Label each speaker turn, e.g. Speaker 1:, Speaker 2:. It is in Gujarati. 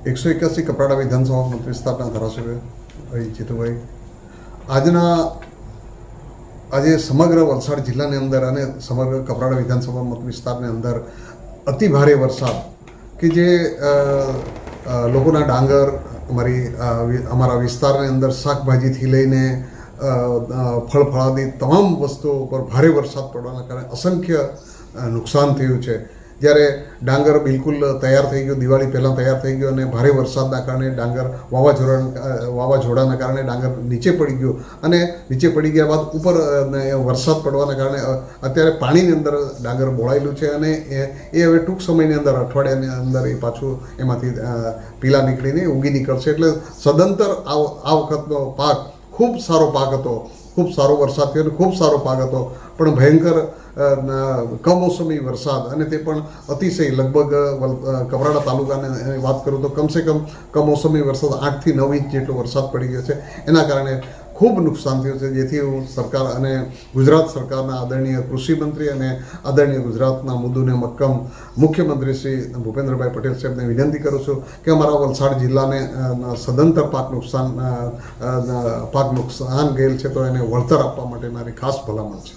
Speaker 1: 181 કપરાડા વિધાનસભા મત વિસ્તારના ધારાસભ્ય ભાઈ જીતુભાઈ, આજે સમગ્ર વલસાડ જિલ્લાની અંદર અને સમગ્ર કપરાડા વિધાનસભા મત વિસ્તારની અંદર અતિ ભારે વરસાદ કે જે લોકોના ડાંગર, અમારા વિસ્તારની અંદર શાકભાજીથી લઈને ફળફળાદી તમામ વસ્તુઓ પર ભારે વરસાદ પડવાના કારણે અસંખ્ય નુકસાન થયું છે. જ્યારે ડાંગર બિલકુલ તૈયાર થઈ ગયો, દિવાળી પહેલાં તૈયાર થઈ ગયો, અને ભારે વરસાદના કારણે ડાંગર વાવાઝોડાના કારણે ડાંગર નીચે પડી ગયો, અને નીચે પડી ગયા બાદ ઉપર વરસાદ પડવાના કારણે અત્યારે પાણીની અંદર ડાંગર બોળાયેલું છે, અને એ હવે ટૂંક સમયની અંદર, અઠવાડિયાની અંદર એ પાછું એમાંથી પીલા નીકળીને ઉગી નીકળશે. એટલે સદંતર આ વખતનો પાક ખૂબ સારો પાક હતો, ખૂબ સારો વરસાદ થયો અને ખૂબ સારો પાક હતો, પણ ભયંકર કમોસમી વરસાદ, અને તે પણ અતિશય, લગભગ કપરાડા તાલુકાને વાત કરું તો કમસે કમ કમોસમી વરસાદ 8 થી 9 ઇંચ જેટલો વરસાદ પડી ગયો છે. એના કારણે ખૂબ નુકસાન થયું છે. જેથી હું સરકાર અને ગુજરાત સરકારના આદરણીય કૃષિમંત્રી અને આદરણીય ગુજરાતના મુદ્દુને મક્કમ મુખ્યમંત્રી શ્રી ભૂપેન્દ્રભાઈ પટેલ સાહેબને વિનંતી કરું છું કે અમારા વલસાડ જિલ્લાને સદંતર પાક નુકસાન ગયેલ છે, તો એને વળતર આપવા માટે મારી ખાસ ભલામણ છે.